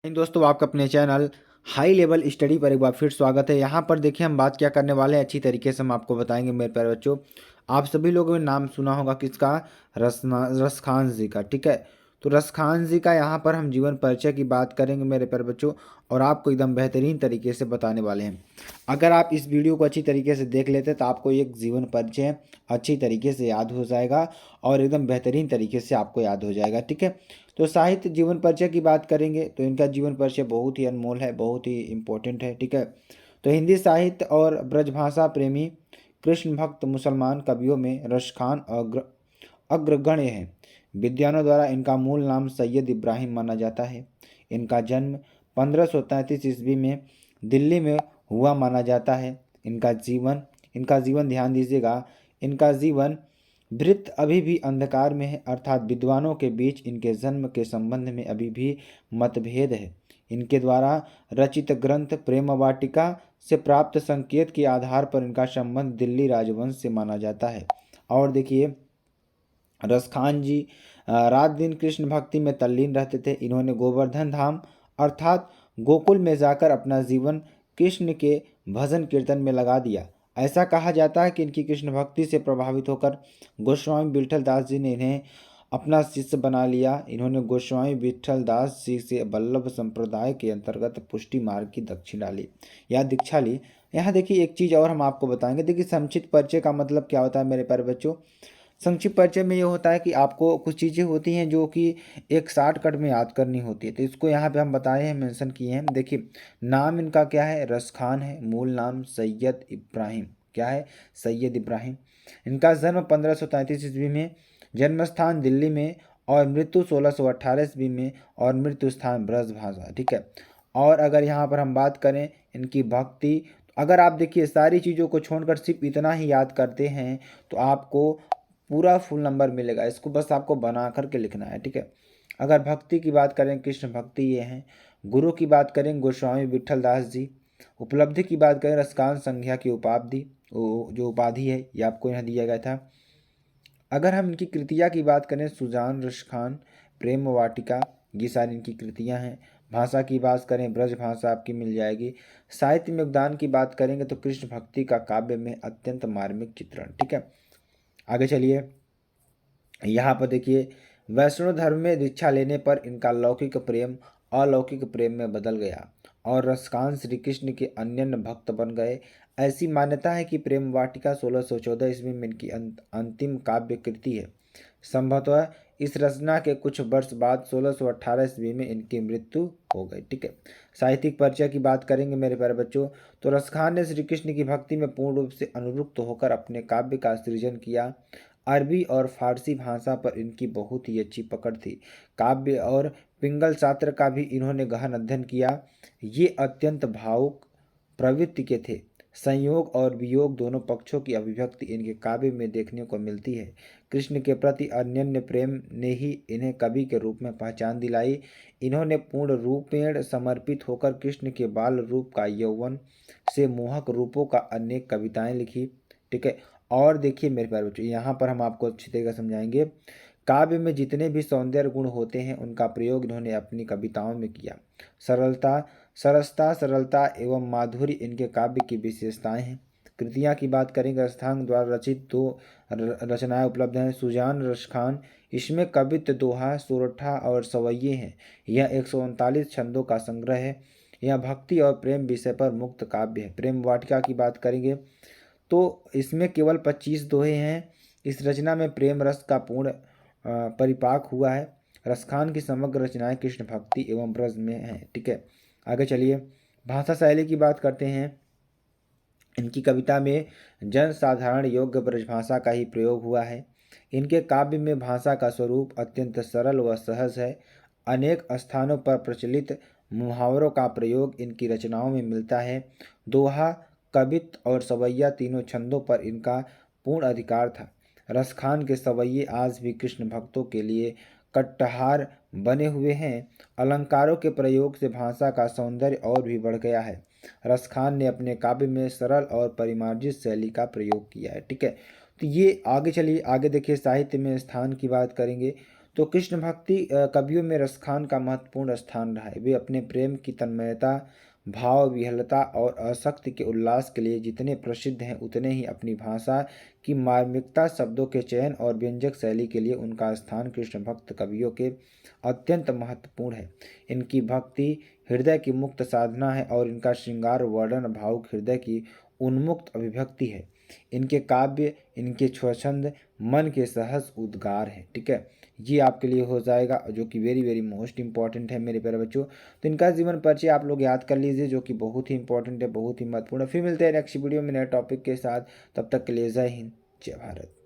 दोस्तों, आपका अपने चैनल हाई लेवल स्टडी पर एक बार फिर स्वागत है। यहाँ पर देखिए हम बात क्या करने वाले हैं, अच्छी तरीके से हम आपको बताएंगे मेरे प्यारे बच्चों। आप सभी लोगों ने नाम सुना होगा किसका, रसखान जी का। ठीक है, तो रसखान जी का यहाँ पर हम जीवन परिचय की बात करेंगे मेरे प्यारे बच्चों, और आपको एकदम बेहतरीन तरीके से बताने वाले हैं। अगर आप इस वीडियो को अच्छी तरीके से देख लेते तो आपको एक जीवन परिचय अच्छी तरीके से याद हो जाएगा और एकदम बेहतरीन तरीके से आपको याद हो जाएगा। ठीक है, तो साहित्य जीवन परिचय की बात करेंगे तो इनका जीवन परिचय बहुत ही अनमोल है, बहुत ही इम्पोर्टेंट है। ठीक है, तो हिंदी साहित्य और ब्रजभाषा प्रेमी कृष्ण भक्त मुसलमान कवियों में रसखान अग्रगण्य है। विद्वानों द्वारा इनका मूल नाम सैयद इब्राहिम माना जाता है। इनका जन्म 1533 ईस्वी में दिल्ली में हुआ माना जाता है। इनका जीवन ध्यान दीजिएगा, इनका जीवन वृत्त अभी भी अंधकार में है, अर्थात विद्वानों के बीच इनके जन्म के संबंध में अभी भी मतभेद है। इनके द्वारा रचित ग्रंथ प्रेम वाटिका से प्राप्त संकेत के आधार पर इनका संबंध दिल्ली राजवंश से माना जाता है। और देखिए, रसखान जी रात दिन कृष्ण भक्ति में तल्लीन रहते थे। इन्होंने गोवर्धन धाम अर्थात गोकुल में जाकर अपना जीवन कृष्ण के भजन कीर्तन में लगा दिया। ऐसा कहा जाता है कि इनकी कृष्ण भक्ति से प्रभावित होकर गोस्वामी विठल दास जी ने इन्हें अपना शिष्य बना लिया। इन्होंने गोस्वामी विठल दास जी से वल्लभ संप्रदाय के अंतर्गत पुष्टि मार्ग की दीक्षा ली। यहाँ देखिए एक चीज़ और हम आपको बताएंगे। देखिए, संक्षिप्त परिचय का मतलब क्या होता है मेरे प्यारे बच्चों। संक्षिप्त परिचय में ये होता है कि आपको कुछ चीज़ें होती हैं जो कि एक शॉर्टकट में याद करनी होती है, तो इसको यहाँ पे हम बताए हैं, मेंशन किए हैं। देखिए, नाम इनका क्या है, रसखान है। मूल नाम सैयद इब्राहिम, क्या है, सैयद इब्राहिम। इनका जन्म 1533 ईस्वी में, जन्म स्थान दिल्ली में, और मृत्यु 1618 ईस्वी में, और मृत्यु स्थान ब्रजभाषा। ठीक है, और अगर यहाँ पर हम बात करें इनकी भक्ति, अगर आप देखिए सारी चीज़ों को छोड़कर सिर्फ इतना ही याद करते हैं तो आपको पूरा फुल नंबर मिलेगा। इसको बस आपको बना करके लिखना है। ठीक है, अगर भक्ति की बात करें, कृष्ण भक्ति ये हैं। गुरु की बात करें, गोस्वामी विठल दास जी। उपलब्धि की बात करें, रसकान संज्ञा की उपाधि, जो उपाधि है ये आपको यहाँ दिया गया था। अगर हम इनकी कृतियाँ की बात करें, सुजान, रसखान, प्रेम वाटिका, ये सारी इनकी कृतियाँ हैं। भाषा की बात करें, ब्रज भाषा आपकी मिल जाएगी। साहित्य में योगदान की बात करेंगे तो कृष्ण भक्ति का काव्य में अत्यंत मार्मिक चित्रण। ठीक है, आगे चलिए। यहाँ पर देखिए, वैष्णव धर्म में दीक्षा लेने पर इनका लौकिक प्रेम अलौकिक प्रेम में बदल गया और रसकान श्री कृष्ण के अनन्य भक्त बन गए। ऐसी मान्यता है कि प्रेम वाटिका 1614 ईस्वी में इनकी अंतिम काव्य कृति है। संभवतः इस रचना के कुछ वर्ष बाद 1618 ईस्वी में इनकी मृत्यु हो गई। ठीक है, साहित्यिक परिचय की बात करेंगे मेरे प्यारे बच्चों, तो रसखान ने श्री कृष्ण की भक्ति में पूर्ण रूप से अनुरक्त होकर अपने काव्य का सृजन किया। अरबी और फारसी भाषा पर इनकी बहुत ही अच्छी पकड़ थी। काव्य और पिंगल शास्त्र का भी इन्होंने गहन अध्ययन किया। ये अत्यंत भावुक प्रवृत्ति के थे। संयोग और वियोग दोनों पक्षों की अभिव्यक्ति इनके काव्य में देखने को मिलती है। कृष्ण के प्रति अनन्य प्रेम ने ही इन्हें कवि के रूप में पहचान दिलाई। इन्होंने पूर्ण रूपेण समर्पित होकर कृष्ण के बाल रूप का यौवन से मोहक रूपों का अनेक कविताएं लिखी। ठीक है, और देखिए मेरे प्यारे बच्चों, यहाँ पर हम आपको अच्छी तरीके से समझाएंगे। काव्य में जितने भी सौंदर्य गुण होते हैं उनका प्रयोग इन्होंने अपनी कविताओं में किया। सरलता एवं माधुर्य इनके काव्य की विशेषताएं हैं। कृतियाँ की बात करेंगे, अष्टांग द्वारा रचित दो रचनाएं उपलब्ध हैं, सुजान, रसखान। इसमें कवित्व, दोहा, सोरठा और सवैये हैं। यह 139 छंदों का संग्रह है। यह भक्ति और प्रेम विषय पर मुक्त काव्य है। प्रेम वाटिका की बात करेंगे तो इसमें केवल 25 दोहे हैं। इस रचना में प्रेम रस का पूर्ण परिपाक हुआ है। रसखान की समग्र रचनाएं कृष्ण भक्ति एवं ब्रज में हैं। ठीक है, आगे चलिए। भाषा शैली की बात करते हैं। इनकी कविता में जन साधारण योग्य ब्रजभाषा का ही प्रयोग हुआ है। इनके काव्य में भाषा का स्वरूप अत्यंत सरल व सहज है। अनेक स्थानों पर प्रचलित मुहावरों का प्रयोग इनकी रचनाओं में मिलता है। दोहा, कवित्व और सवैया तीनों छंदों पर इनका पूर्ण अधिकार था। रसखान के सवैये आज भी कृष्ण भक्तों के लिए कट्टहार बने हुए हैं। अलंकारों के प्रयोग से भाषा का सौंदर्य और भी बढ़ गया है। रसखान ने अपने काव्य में सरल और परिमार्जित शैली का प्रयोग किया है। ठीक है, तो ये आगे चलिए, आगे देखिए साहित्य में स्थान की बात करेंगे तो कृष्ण भक्ति कवियों में रसखान का महत्वपूर्ण स्थान रहा है। वे अपने प्रेम की तन्मयता, भाव विह्वलता और आसक्ति के उल्लास के लिए जितने प्रसिद्ध हैं, उतने ही अपनी भाषा की मार्मिकता, शब्दों के चयन और व्यंजक शैली के लिए उनका स्थान कृष्ण भक्त कवियों के अत्यंत महत्वपूर्ण है। इनकी भक्ति हृदय की मुक्त साधना है और इनका श्रृंगार वर्णन भावुक हृदय की उन्मुक्त अभिव्यक्ति है। इनके काव्य, इनके स्वच्छंद मन के सहज उद्गार हैं। ठीक है, ये आपके लिए हो जाएगा, जो कि वेरी वेरी मोस्ट इंपॉर्टेंट है मेरे प्यारे बच्चों। तो इनका जीवन परिचय आप लोग याद कर लीजिए, जो कि बहुत ही इंपॉर्टेंट है, बहुत ही महत्वपूर्ण है। फिर मिलते हैं नेक्स्ट वीडियो में नए टॉपिक के साथ। तब तक के लिए जय हिंद, जय भारत।